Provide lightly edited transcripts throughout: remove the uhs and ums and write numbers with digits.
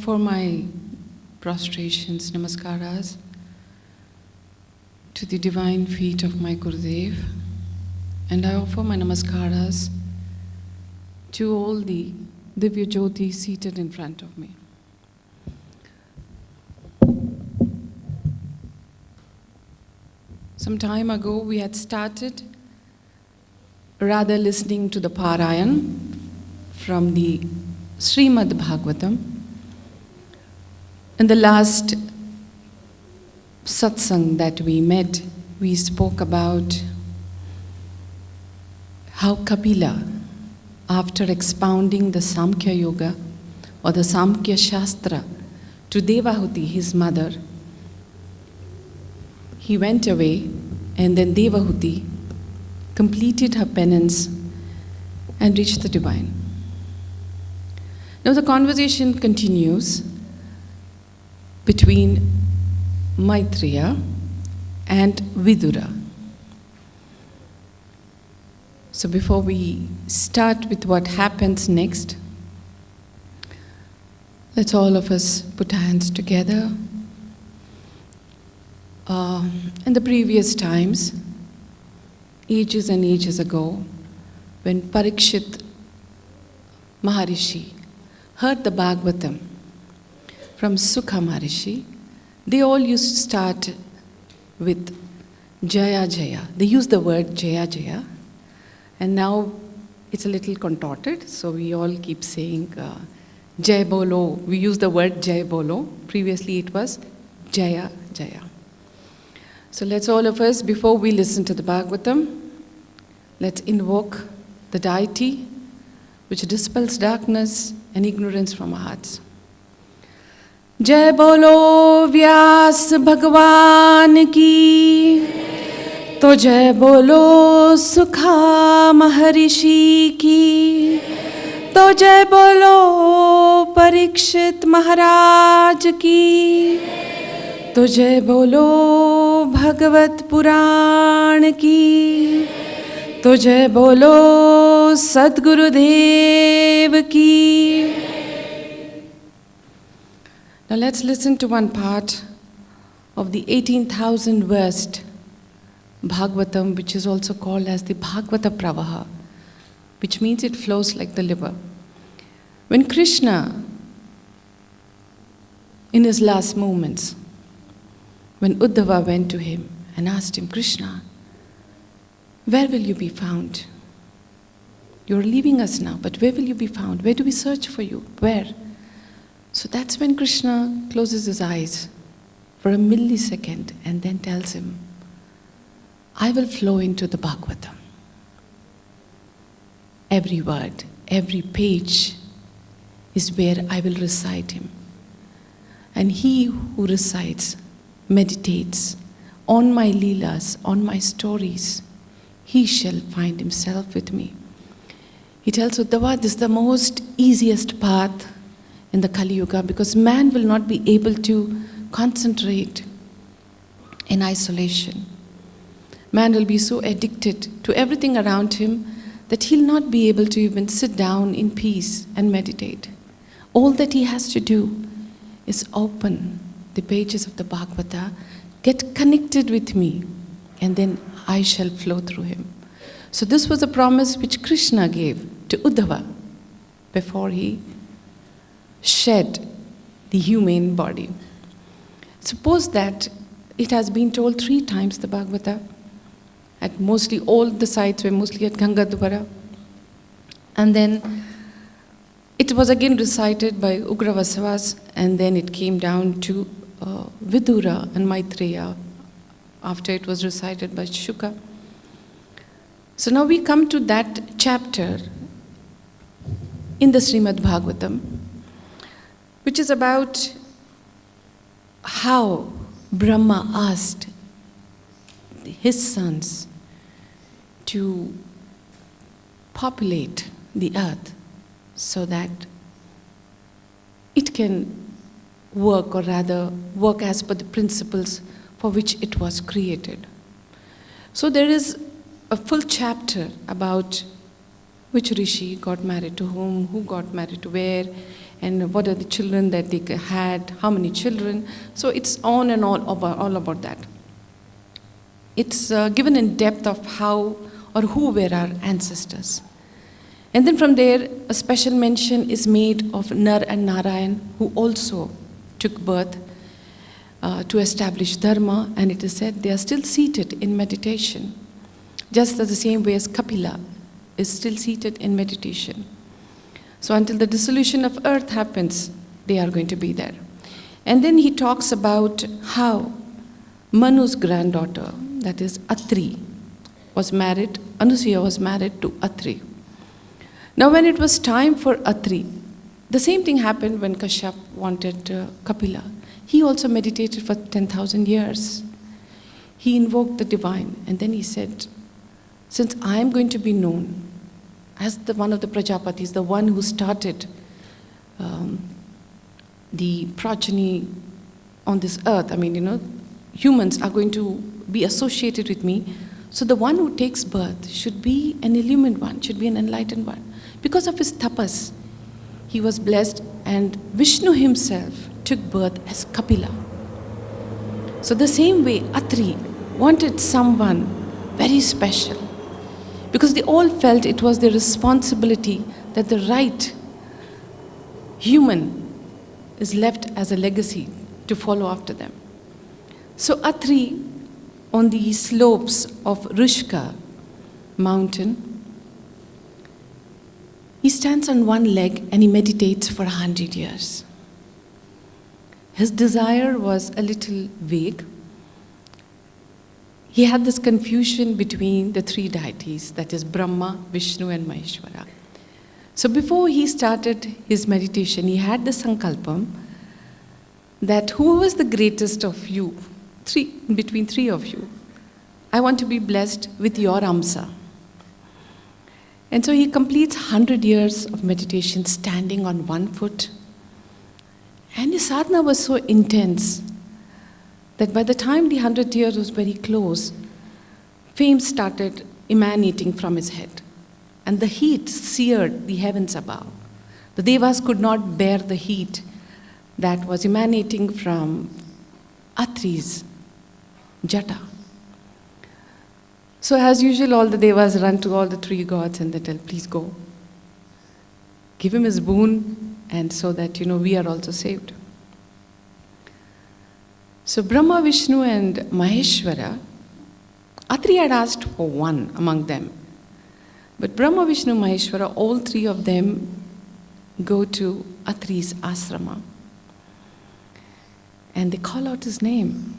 offer my prostrations, namaskaras, to the divine feet of my Gurudev, and I offer my namaskaras to all the Divya Jyoti seated in front of me. Some time ago we had started rather listening to the Parayan from the Srimad Bhagavatam. In the last satsang that we met, we spoke about how Kapila, after expounding the Samkhya Yoga or the Samkhya Shastra to Devahuti, his mother, he went away, and then Devahuti completed her penance and reached the divine. Now the conversation continues between Maitreya and Vidura. So before we start with what happens next, let's all of us put our hands together. In the previous times, ages and ages ago, when Parikshit Maharishi heard the Bhagavatam from Sukha Maharishi, they all used to start with Jaya Jaya. They used the word Jaya Jaya, and now it's a little contorted, so we all keep saying Jai Bolo. We use the word Jai Bolo. Previously it was Jaya Jaya. So let's all of us, before we listen to the Bhagavatam, let's invoke the deity which dispels darkness and ignorance from our hearts. Jai Bolo Vyas Bhagwan ki, to Jai Bolo Sukha Maharishi ki, to Jai Bolo Parikshit Maharaj ki, तो जय बोलो भगवत पुराण की, तो जय बोलो सद्गुरुदेव की. Now let's listen to one part of the 18,000 versed Bhagavatam, which is also called as the Bhagavata Pravaha, which means it flows like the river. When Krishna, in his last moments, when Uddhava went to him and asked him, Krishna, where will you be found? You're leaving us now, but where will you be found? Where do we search for you? Where? So that's when Krishna closes his eyes for a millisecond and then tells him, I will flow into the Bhagavatam. Every word, every page is where I will recite him. And he who recites, meditates on my leelas, on my stories, he shall find himself with me. He tells Uddhava, this is the most easiest path in the Kali Yuga, because man will not be able to concentrate in isolation. Man will be so addicted to everything around him that he'll not be able to even sit down in peace and meditate. All that he has to do is open the pages of the Bhagavata, get connected with me, and then I shall flow through him. So this was a promise which Krishna gave to Uddhava before he shed the human body. Suppose that it has been told 3 times, the Bhagavata, at mostly all the sites were mostly at Gangadwara, and then it was again recited by Ugravasavas, and then it came down to Vidura and Maitreya after it was recited by Shuka. So now we come to that chapter in the Srimad Bhagavatam, which is about how Brahma asked his sons to populate the earth so that it can work, or rather work as per the principles for which it was created. So there is a full chapter about which rishi got married to whom, who got married to where, and what are the children that they had, how many children. So it's on and all about that. It's given in depth of how or who were our ancestors. And then from there, a special mention is made of Nar and Narayan, who also took birth to establish dharma, and it is said they are still seated in meditation, just as the same way as Kapila is still seated in meditation. So until the dissolution of earth happens, they are going to be there. And then he talks about how Manu's granddaughter, that is Atri, was married, Anusuya was married to Atri. Now when it was time for Atri, the same thing happened when Kashyap wanted Kapila. He also meditated for 10,000 years. He invoked the divine, and then he said, since I am going to be known as the one of the Prajapatis, the one who started the progeny on this earth, humans are going to be associated with me. So the one who takes birth should be an illumined one, should be an enlightened one. Because of his tapas, he was blessed, and Vishnu himself took birth as Kapila. So the same way, Atri wanted someone very special, because they all felt it was their responsibility that the right human is left as a legacy to follow after them. So Atri, on the slopes of Rishka mountain, he stands on one leg and he meditates for 100 years. His desire was a little vague. He had this confusion between the three deities, that is Brahma, Vishnu and Maheshwara. So before he started his meditation, he had the sankalpam that who was the greatest of you, between three of you, I want to be blessed with your amsa. And so he completes 100 years of meditation standing on one foot. And his sadhana was so intense that by the time the 100th year was very close, fame started emanating from his head. And the heat seared the heavens above. The devas could not bear the heat that was emanating from Atri's jata. So as usual, all the devas run to all the three gods and they tell, please go. Give him his boon, and so that, we are also saved. So Brahma, Vishnu and Maheshwara, Atri had asked for one among them. But Brahma, Vishnu, Maheshwara, all three of them go to Atri's asrama. And they call out his name.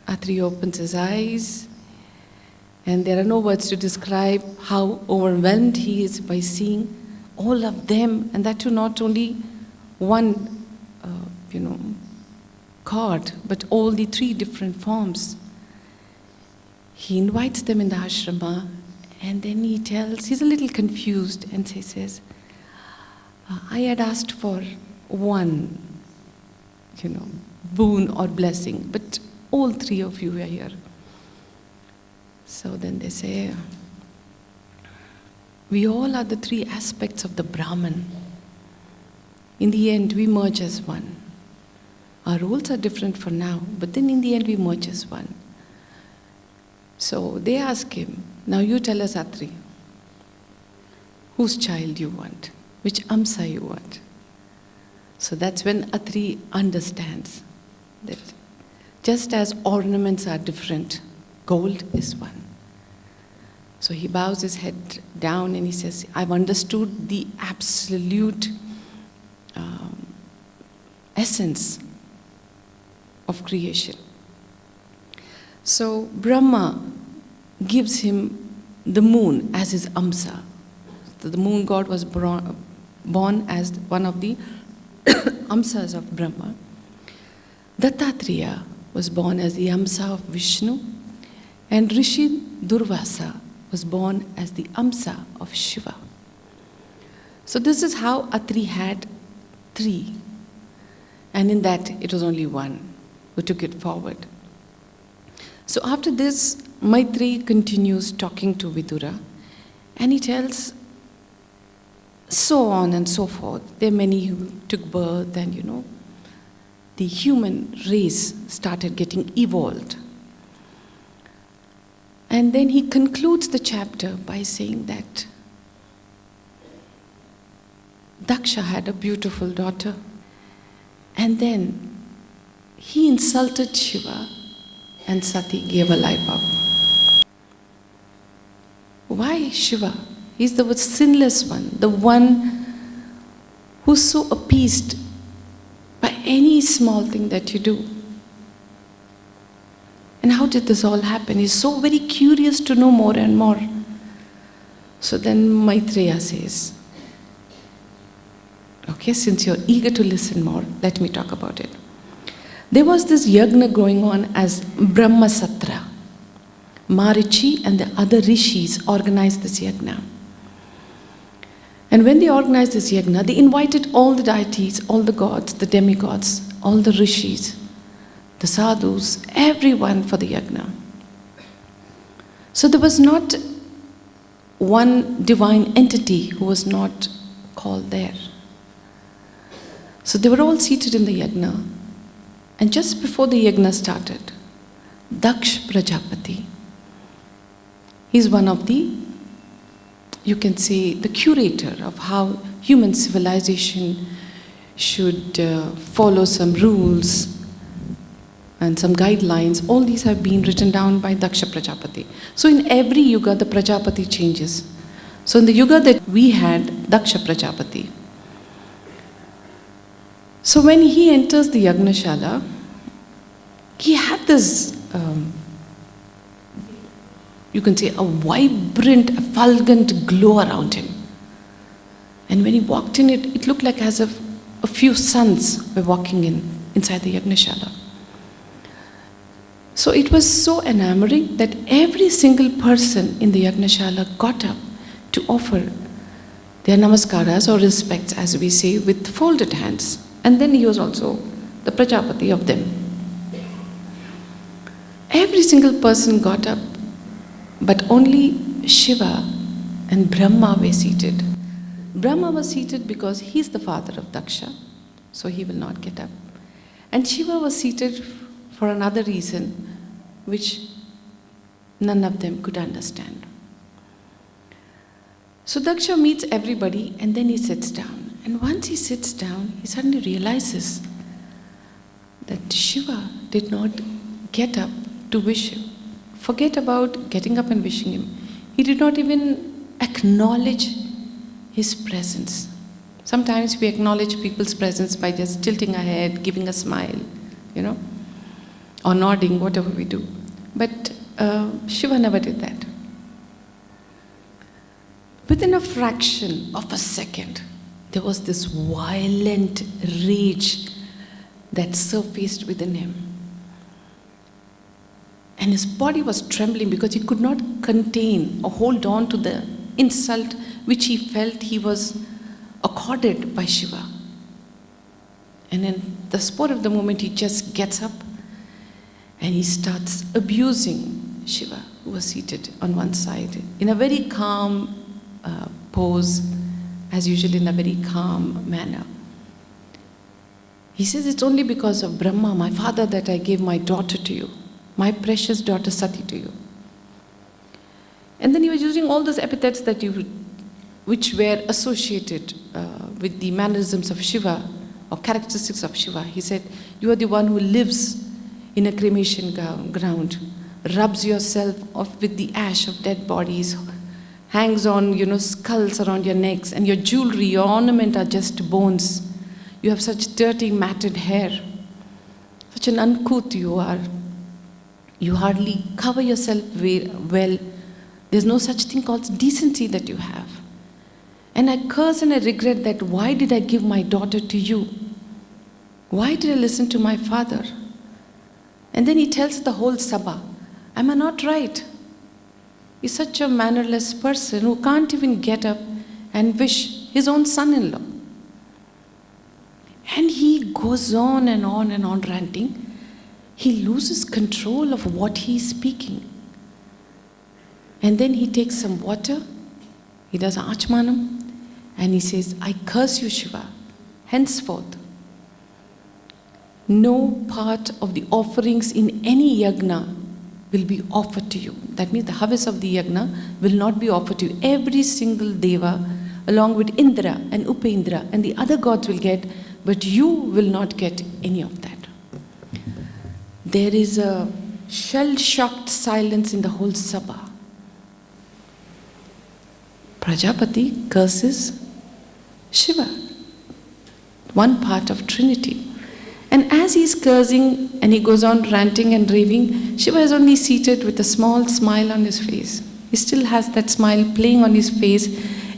Atri opens his eyes, and there are no words to describe how overwhelmed he is by seeing all of them, and that too not only one, god, but all the three different forms. He invites them in the ashrama, and then he's a little confused, and he says, I had asked for one, boon or blessing, but all three of you are here. So then they say, we all are the three aspects of the Brahman. In the end, we merge as one. Our roles are different for now, but then in the end, we merge as one. So they ask him, now you tell us, Atri, whose child you want, which amsa you want. So that's when Atri understands that just as ornaments are different, gold is one. So he bows his head down and he says, I've understood the absolute essence of creation. So Brahma gives him the moon as his amsa. So the moon god was born as one of the amsas of Brahma. Dattatreya was born as the amsa of Vishnu, and Rishi Durvasa was born as the amsa of Shiva. So this is how Atri had three, and in that it was only one who took it forward. So after this, Maitreyi continues talking to Vidura, and he tells so on and so forth. There are many who took birth, and the human race started getting evolved. And then he concludes the chapter by saying that Daksha had a beautiful daughter. And then he insulted Shiva, and Sati gave her life up. Why Shiva? He's the sinless one, the one who's so appeased by any small thing that you do. And how did this all happen? He's so very curious to know more and more. So then Maitreya says, okay, since you're eager to listen more, let me talk about it. There was this yagna going on as Brahma Satra. Marichi and the other rishis organized this yagna. And when they organized this yagna, they invited all the deities, all the gods, the demigods, all the rishis, the sadhus, everyone for the yagna. So there was not one divine entity who was not called there. So they were all seated in the yagna. And just before the yagna started, Daksh Prajapati, he's one of the, you can say, the curator of how human civilization should follow some rules and some guidelines. All these have been written down by Daksha Prajapati. So in every yuga, the Prajapati changes. So in the yuga that we had, Daksha Prajapati. So when he enters the Yagnashala, he had this, you can say, a vibrant, effulgent glow around him. And when he walked in, it looked like as if a few suns were walking inside the Yagnashala. So it was so enamoring that every single person in the Yagnashala got up to offer their namaskaras or respects, as we say, with folded hands. And then he was also the Prajapati of them. Every single person got up, but only Shiva and Brahma were seated. Brahma was seated because he's the father of Daksha, so he will not get up. And Shiva was seated for another reason, which none of them could understand. So Daksha meets everybody, and then he sits down. And once he sits down, he suddenly realizes that Shiva did not get up to wish him. Forget about getting up and wishing him. He did not even acknowledge his presence. Sometimes we acknowledge people's presence by just tilting our head, giving a smile, or nodding, whatever we do. But Shiva never did that. Within a fraction of a second, there was this violent rage that surfaced within him. And his body was trembling because he could not contain or hold on to the insult which he felt he was accorded by Shiva. And in the spur of the moment, he just gets up and he starts abusing Shiva, who was seated on one side in a very calm pose, as usual in a very calm manner. He says, it's only because of Brahma, my father, that I gave my daughter to you, my precious daughter Sati to you. And then he was using all those epithets which were associated with the mannerisms of Shiva or characteristics of Shiva. He said, you are the one who lives in a cremation ground, rubs yourself off with the ash of dead bodies, hangs on, skulls around your necks, and your jewelry, your ornament are just bones. You have such dirty, matted hair. Such an uncouth you are. You hardly cover yourself well. There's no such thing called decency that you have. And I curse and I regret that. Why did I give my daughter to you? Why did I listen to my father? And then he tells the whole Sabha, am I not right? He's such a mannerless person who can't even get up and wish his own son-in-law. And he goes on and on and on ranting. He loses control of what he's speaking. And then he takes some water, he does achmanam, And he says, I curse you, Shiva. Henceforth, no part of the offerings in any yagna will be offered to you. That means the harvest of the yagna will not be offered to you. Every single deva, along with Indra and Upendra and the other gods will get, but you will not get any of that. There is a shell-shocked silence in the whole sabha. Prajapati curses Shiva, one part of Trinity. And as he is cursing and he goes on ranting and raving, Shiva is only seated with a small smile on his face. He still has that smile playing on his face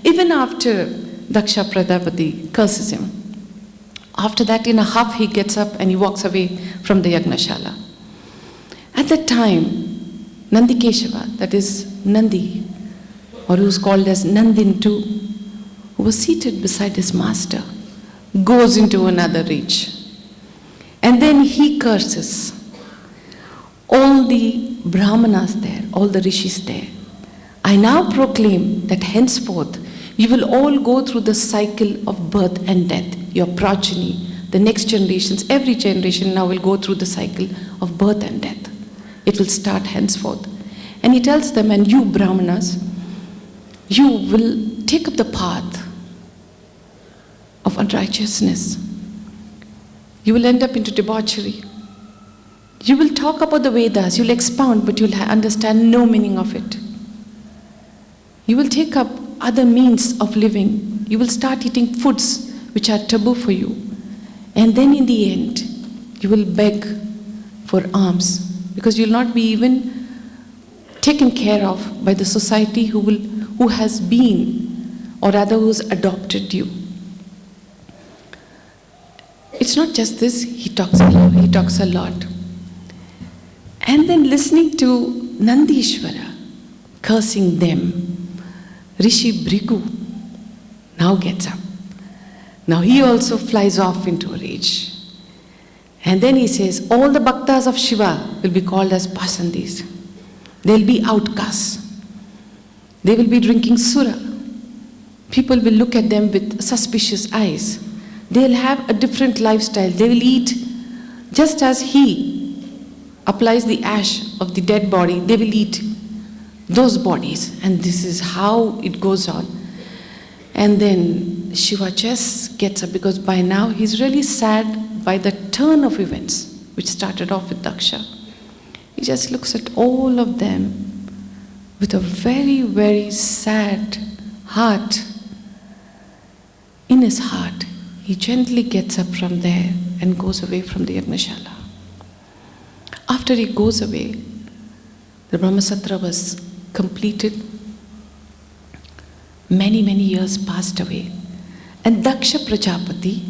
even after Daksha Prajapati curses him. After that, in a huff, he gets up and he walks away from the Yagnashala. At that time, Nandikeshava, that is Nandi, or who's called as Nandin too, who was seated beside his master, goes into another rage. And then he curses all the Brahmanas there, all the rishis there. I now proclaim that henceforth you will all go through the cycle of birth and death. Your progeny, the next generations, every generation now will go through the cycle of birth and death. It will start henceforth. And he tells them, and you Brahmanas, you will take up the path of unrighteousness. You will end up into debauchery. You will talk about the Vedas, you will expound, but you will understand no meaning of it. You will take up other means of living. You will start eating foods which are taboo for you. And then in the end, you will beg for alms because you will not be even taken care of by the society who has been or rather who has adopted you. It's not just this, he talks a lot. And then listening to Nandishvara cursing them, Rishi Bhrigu now gets up. Now he also flies off into a rage. And then he says, all the bhaktas of Shiva will be called as pasandis. They'll be outcasts. They will be drinking sura. People will look at them with suspicious eyes. They'll have a different lifestyle. They will eat just as he applies the ash of the dead body. They will eat those bodies. And this is how it goes on. And then Shiva just gets up because by now he's really sad by the turn of events which started off with Daksha. He just looks at all of them with a very, very sad heart. In his heart, he gently gets up from there and goes away from the Yagnashala. After he goes away, the Brahmasatra was completed. Many, many years passed away. And Daksha Prajapati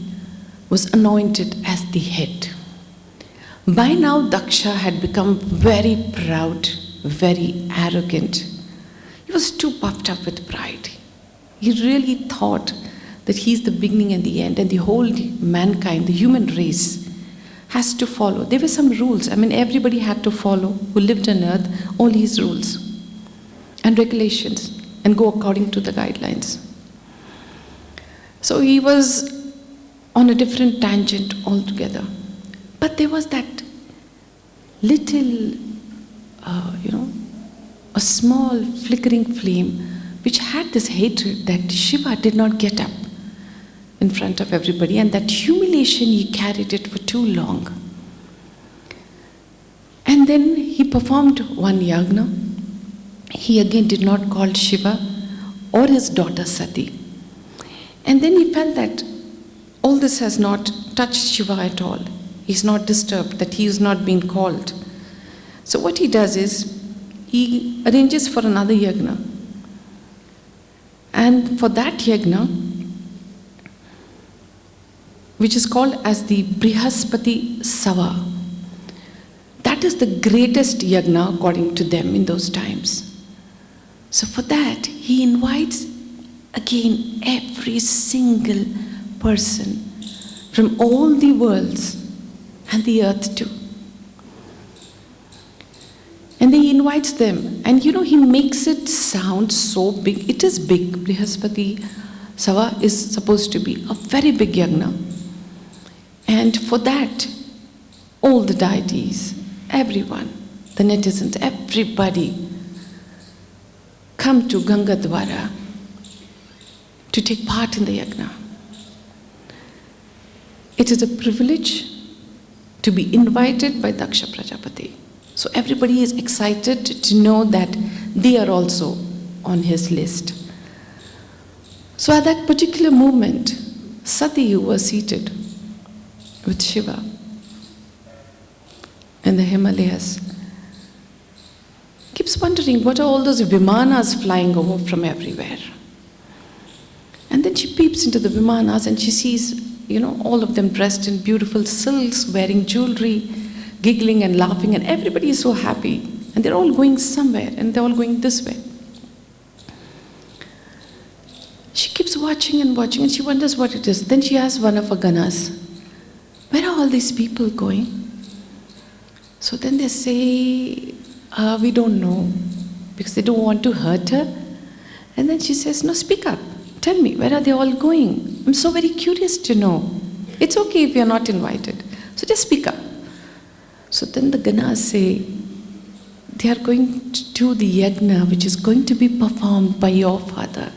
was anointed as the head. By now, Daksha had become very proud, very arrogant. He was too puffed up with pride. He really thought that he's the beginning and the end, and the whole mankind, the human race, has to follow. There were some rules. I mean, everybody had to follow, who lived on earth, all his rules and regulations, and go according to the guidelines. So he was on a different tangent altogether. But there was that little, a small flickering flame which had this hatred that Shiva did not get up in front of everybody, and that humiliation he carried it for too long. And then he performed one yagna. He again did not call Shiva or his daughter Sati. And then he felt that all this has not touched Shiva at all. He's not disturbed, that he is not being called. So what he does is, he arranges for another yagna. And for that yagna, which is called as the Brihaspati Sava, that is the greatest yagna according to them in those times. So for that, he invites again every single person from all the worlds and the earth too. And then he invites them, and he makes it sound so big. It is big. Brihaspati Sava is supposed to be a very big yagna. And for that, all the deities, everyone, the netizens, everybody come to Ganga Dwara to take part in the yagna. It is a privilege to be invited by Daksha Prajapati. So everybody is excited to know that they are also on his list. So at that particular moment, Sati, who was seated with Shiva in the Himalayas, keeps wondering what are all those vimanas flying over from everywhere. And then she peeps into the vimanas and she sees, all of them dressed in beautiful silks, wearing jewelry, giggling and laughing, and everybody is so happy. And they're all going somewhere, and they're all going this way. She keeps watching, and she wonders what it is. Then she asks one of her ganas, where are all these people going? So then they say, we don't know, because they don't want to hurt her. And then she says, no, speak up. Tell me, where are they all going? I'm so very curious to know. It's okay if you're not invited. So just speak up. So then the ganas say, they are going to do the yagna which is going to be performed by your father.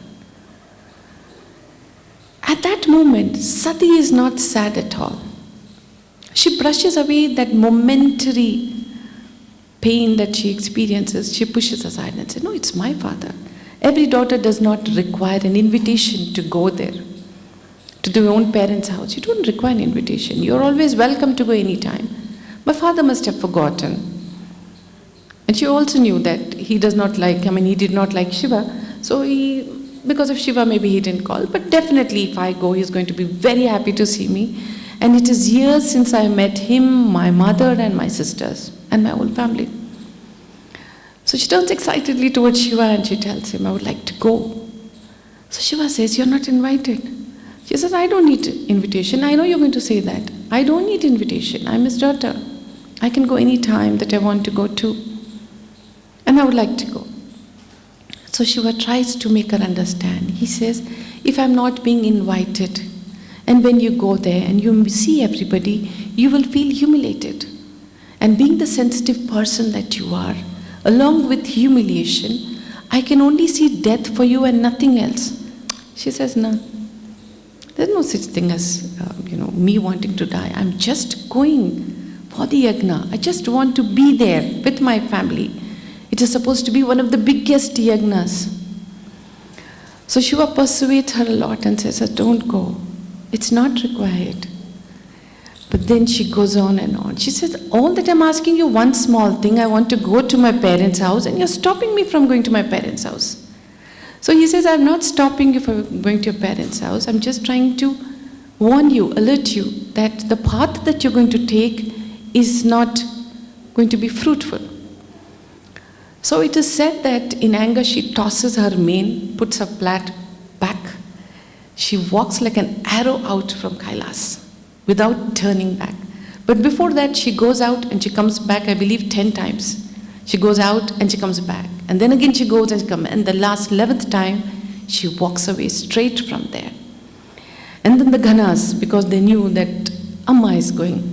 At that moment, Sati is not sad at all. She brushes away that momentary pain that she experiences. She pushes aside and says, no, it's my father. Every daughter does not require an invitation to go there, to their own parents' house. You don't require an invitation. You're always welcome to go anytime. My father must have forgotten. And she also knew that he did not like Shiva. So because of Shiva, maybe he didn't call. But definitely if I go, he's going to be very happy to see me. And it is years since I met him, my mother and my sisters and my whole family. So she turns excitedly towards Shiva and she tells him, I would like to go. So Shiva says, you're not invited. She says, I don't need invitation. I know you're going to say that. I don't need invitation. I'm his daughter. I can go any time that I want to go to. And I would like to go. So Shiva tries to make her understand. He says, if I'm not being invited, and when you go there and you see everybody, you will feel humiliated. And being the sensitive person that you are, along with humiliation, I can only see death for you and nothing else. She says, no. There's no such thing as, me wanting to die. I'm just going for the yagna. I just want to be there with my family. It is supposed to be one of the biggest yagnas. So Shiva persuades her a lot and says, don't go. It's not required. But then she goes on and on. She says, all that I'm asking you one small thing, I want to go to my parents' house and you're stopping me from going to my parents' house. So he says, I'm not stopping you from going to your parents' house. I'm just trying to warn you, alert you that the path that you're going to take is not going to be fruitful. So it is said that in anger she tosses her mane, puts her flat back. She walks like an arrow out from Kailas without turning back. But before that she goes out and she comes back, I believe 10 times. She goes out and she comes back. And then again she goes and she comes. And the last 11th time she walks away straight from there. And then the ganas, because they knew that Amma is going,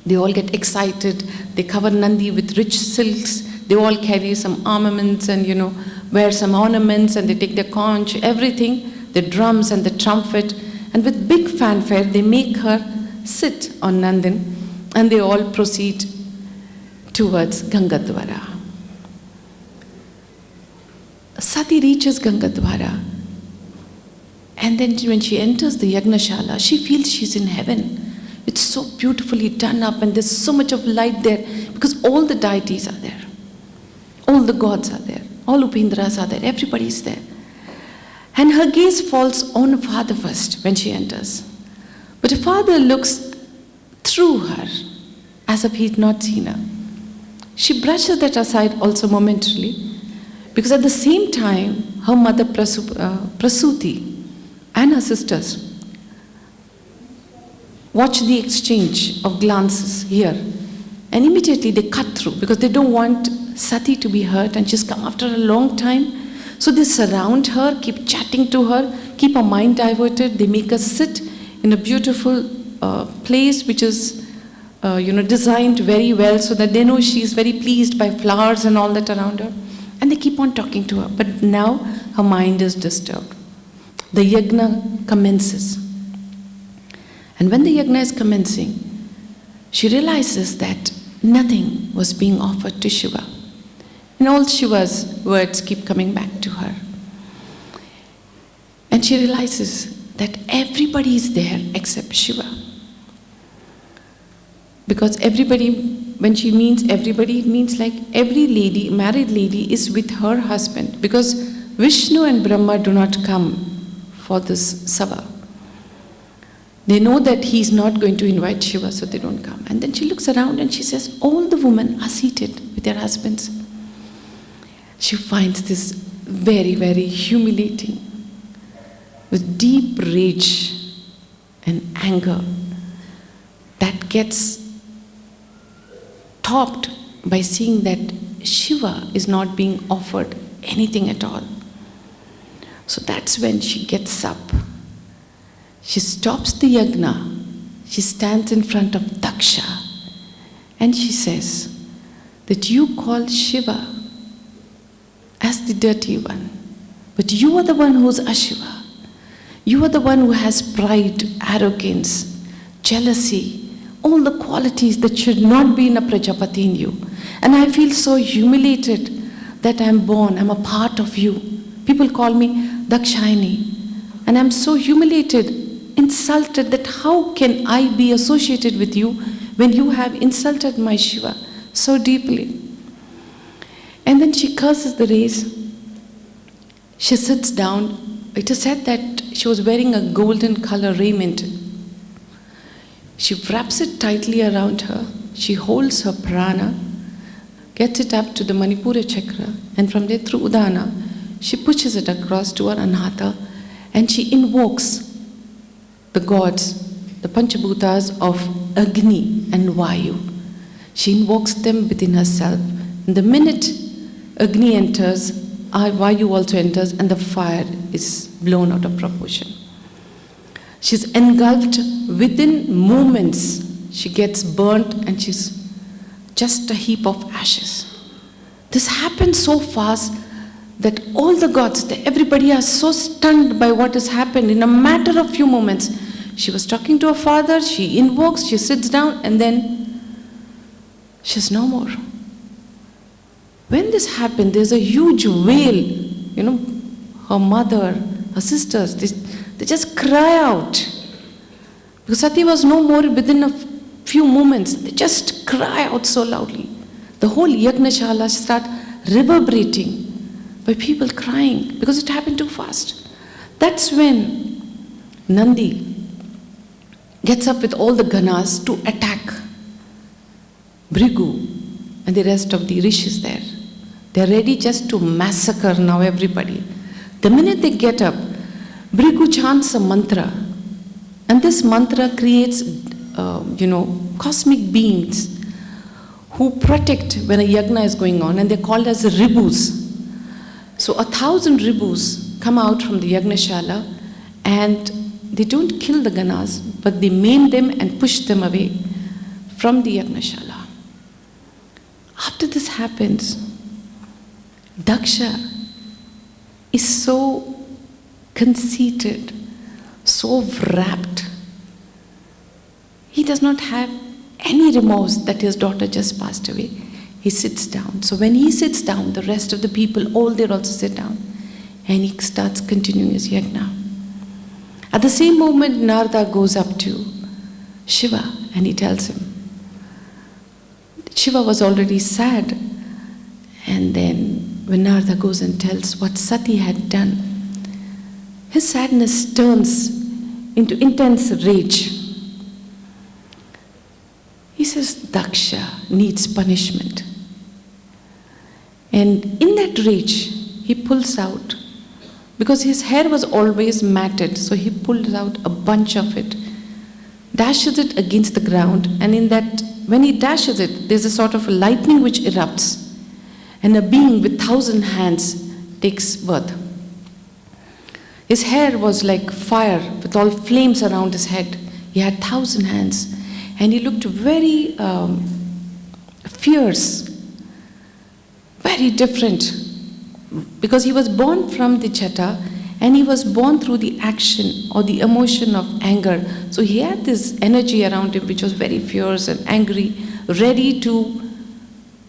they all get excited. They cover Nandi with rich silks. They all carry some armaments and, wear some ornaments, and they take their conch, everything, the drums and the trumpet. And with big fanfare, they make her sit on Nandin, and they all proceed towards Ganga Dwara. Sati reaches Ganga Dwara, and then when she enters the Yagnashala, she feels she's in heaven. It's so beautifully done up, and there's so much of light there, because all the deities are there. All the gods are there. All Upendras are there. Everybody's there. And her gaze falls on her father first when she enters. But her father looks through her as if he'd not seen her. She brushes that aside also momentarily, because at the same time, her mother Prasuti and her sisters watch the exchange of glances here. And immediately they cut through, because they don't want Sati to be hurt, and she's come after a long time. So they surround her, keep chatting to her. keep our mind diverted. They make us sit in a beautiful place which is designed very well so that they know she's very pleased by flowers and all that around her. And they keep on talking to her. But now her mind is disturbed. The yajna commences. And when the yajna is commencing, she realizes that nothing was being offered to Shiva. And all Shiva's words keep coming back to her. And she realizes that everybody is there except Shiva. Because everybody, when she means everybody, it means like every lady, married lady, is with her husband. Because Vishnu and Brahma do not come for this sabha. They know that he's not going to invite Shiva, so they don't come. And then she looks around and she says, all the women are seated with their husbands. She finds this very, very humiliating, with deep rage and anger that gets topped by seeing that Shiva is not being offered anything at all. So that's when she gets up. She stops the yajna. She stands in front of Daksha and she says that you call Shiva as the dirty one, but you are the one who's Ashiva. You are the one who has pride, arrogance, jealousy, all the qualities that should not be in a Prajapati in you. And I feel so humiliated that I'm born, I'm a part of you. People call me Dakshayani. And I'm so humiliated, insulted that how can I be associated with you when you have insulted my Shiva so deeply. And then she curses the race. She sits down. It is said that she was wearing a golden color raiment. She wraps it tightly around her. She holds her prana, gets it up to the Manipura chakra, and from there through Udana, she pushes it across to her Anahata, and she invokes the gods, the Panchabhutas of Agni and Vayu. She invokes them within herself. And the minute Agni enters, Vayu also enters, and the fire is blown out of proportion. She's engulfed within moments. She gets burnt and she's just a heap of ashes. This happens so fast that all the gods, everybody are so stunned by what has happened in a matter of few moments. She was talking to her father, she invokes, she sits down, and then she's no more. When this happened, there's a huge wail. Her mother, her sisters, they just cry out. Because Sati was no more within a few moments. They just cry out so loudly. The whole Yagnashala start reverberating by people crying because it happened too fast. That's when Nandi gets up with all the Ganas to attack Bhrigu and the rest of the rishis there. They're ready just to massacre now everybody. The minute they get up, Bhrigu chants a mantra, and this mantra creates, cosmic beings who protect when a yajna is going on, and they're called as ribus. So 1,000 ribus come out from the yagnashala, and they don't kill the ganas, but they maim them and push them away from the yagnashala. After this happens, Daksha is so conceited, so wrapped. He does not have any remorse that his daughter just passed away. He sits down. So when he sits down, the rest of the people, all there also sit down. And he starts continuing his yajna. At the same moment, Narada goes up to Shiva and he tells him. Shiva was already sad. And then when Narada goes and tells what Sati had done, his sadness turns into intense rage. He says Daksha needs punishment. And in that rage, he pulls out, because his hair was always matted, so he pulled out a bunch of it, dashes it against the ground, and in that, when he dashes it, there's a sort of lightning which erupts, and a being with 1,000 hands takes birth. His hair was like fire with all flames around his head. He had 1,000 hands. And he looked very fierce, very different. Because he was born from the Chata, and he was born through the action or the emotion of anger. So he had this energy around him which was very fierce and angry, ready to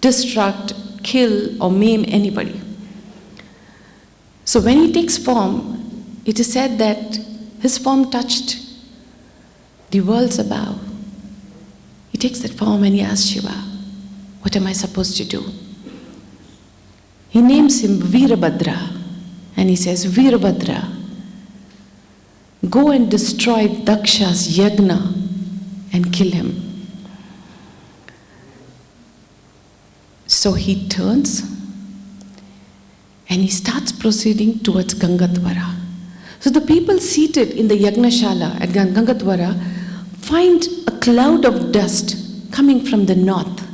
destruct, kill, or maim anybody. So when he takes form, it is said that his form touched the worlds above. He takes that form and he asks Shiva, what am I supposed to do? He names him Veerabhadra. And he says, Veerabhadra, go and destroy Daksha's yagna and kill him. So he turns and he starts proceeding towards Gangadwara. So the people seated in the Yagnashala at Gangadwara find a cloud of dust coming from the north.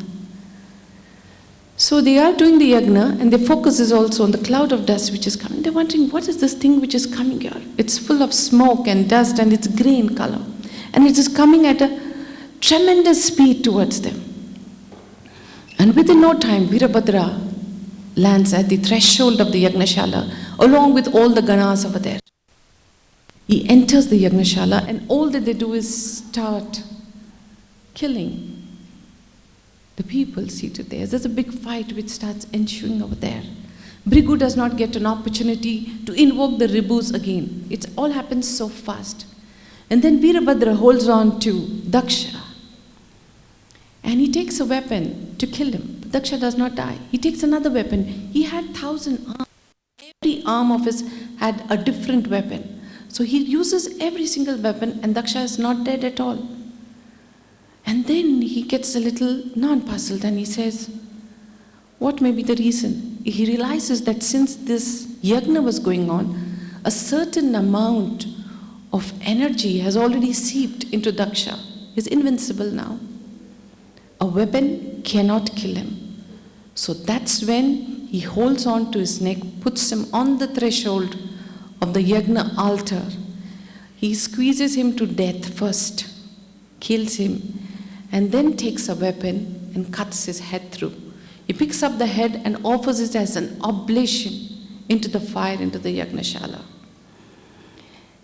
So they are doing the yagna and their focus is also on the cloud of dust which is coming. They're wondering, what is this thing which is coming here? It's full of smoke and dust and it's grey in color. And it is coming at a tremendous speed towards them. And within no time, Veerabhadra lands at the threshold of the Yagnashala along with all the ganas over there. He enters the Yagnashala and all that they do is start killing the people seated there. There's a big fight which starts ensuing over there. Brigu does not get an opportunity to invoke the Ribus again. It all happens so fast. And then Veerabhadra holds on to Daksha. And he takes a weapon to kill him. But Daksha does not die. He takes another weapon. He had 1,000 arms. Every arm of his had a different weapon. So he uses every single weapon and Daksha is not dead at all. And then he gets a little non-puzzled and he says, what may be the reason? He realizes that since this yagna was going on, a certain amount of energy has already seeped into Daksha. He's invincible now. A weapon cannot kill him. So that's when he holds on to his neck, puts him on the threshold of the yagna altar. He squeezes him to death first, kills him, and then takes a weapon and cuts his head through. He picks up the head and offers it as an oblation into the fire, into the Yagnashala.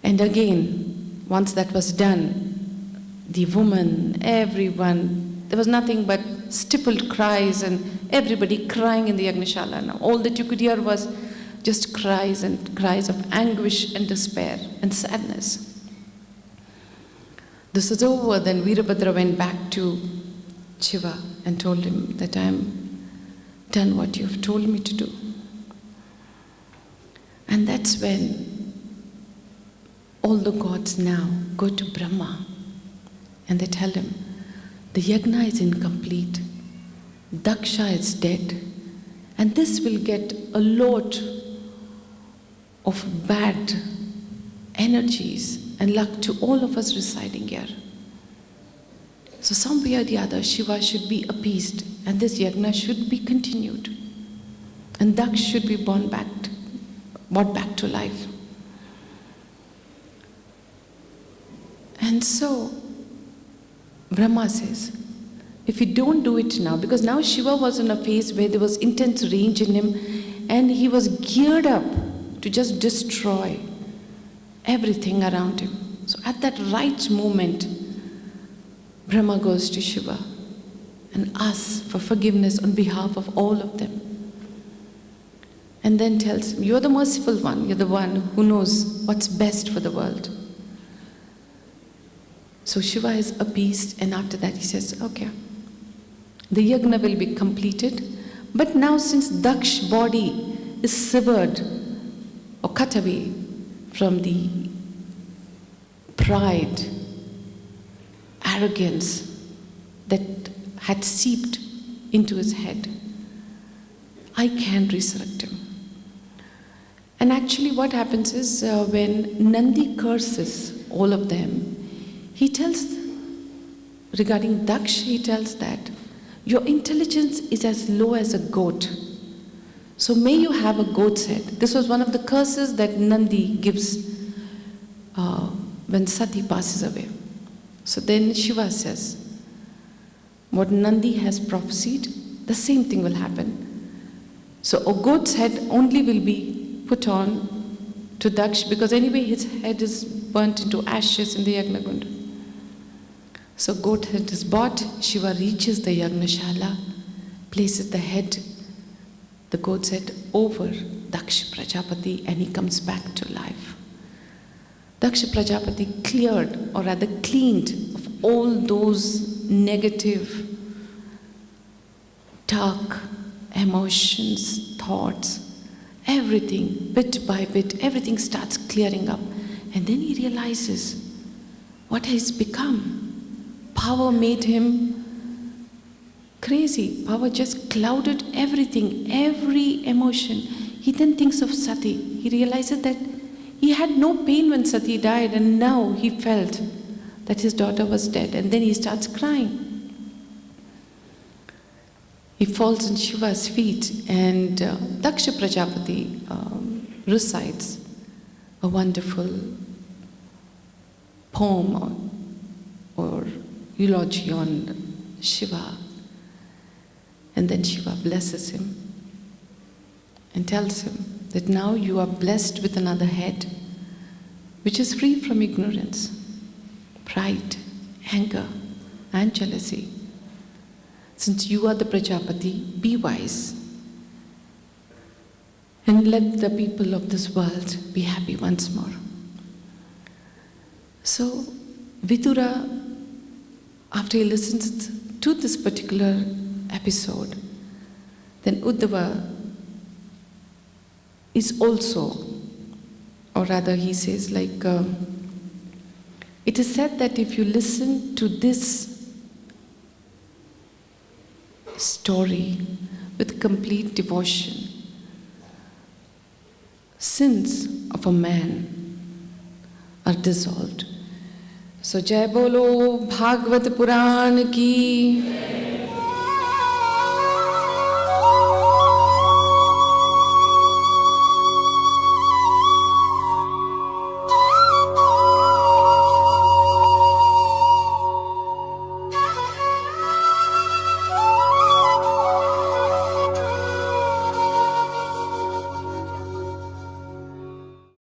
And again, once that was done, the woman, everyone, there was nothing but stifled cries and everybody crying in the Yagnashala. Now, all that you could hear was just cries and cries of anguish and despair and sadness. This is over, then Veerabhadra went back to Shiva and told him that I am done what you have told me to do. And that's when all the gods now go to Brahma and they tell him, the yagna is incomplete, Daksha is dead, and this will get a lot of bad energies and luck to all of us residing here. So some way or the other, Shiva should be appeased and this yagna should be continued. And Daksh should be brought back to life. And so, Brahma says, if we don't do it now, because now Shiva was in a phase where there was intense rage in him and he was geared up to just destroy everything around him. So at that right moment, Brahma goes to Shiva and asks for forgiveness on behalf of all of them. And then tells him, you're the merciful one, you're the one who knows what's best for the world. So Shiva is appeased, and after that he says, okay, the yagna will be completed, but now since Daksh's body is severed or cut away from the pride, arrogance that had seeped into his head, I can resurrect him. And actually what happens is when Nandi curses all of them, he tells, regarding Daksh, he tells that your intelligence is as low as a goat. So may you have a goat's head. This was one of the curses that Nandi gives when Sati passes away. So then Shiva says, what Nandi has prophesied, the same thing will happen. So a goat's head only will be put on to Daksh, because anyway his head is burnt into ashes in the Yagnakunda. So goat head is bought, Shiva reaches the Yagnashala, places the goat's head over Daksh Prajapati, and he comes back to life. Daksh Prajapati cleared, or rather cleaned, of all those negative, dark emotions, thoughts, everything, bit by bit, everything starts clearing up. And then he realizes what has become. Power made him crazy. Power just clouded everything, every emotion. He then thinks of Sati. He realizes that he had no pain when Sati died, and now he felt that his daughter was dead. And then he starts crying. He falls on Shiva's feet, and Daksha Prajapati recites a wonderful poem or eulogy on Shiva. And then Shiva blesses him and tells him that now you are blessed with another head, which is free from ignorance, pride, anger, and jealousy. Since you are the Prajapati, be wise and let the people of this world be happy once more. So Vidura, after he listens to this particular episode, then Uddhava is also, or rather he says it is said that if you listen to this story with complete devotion, sins of a man are dissolved. So Jai Bolo Bhagavata Puran ki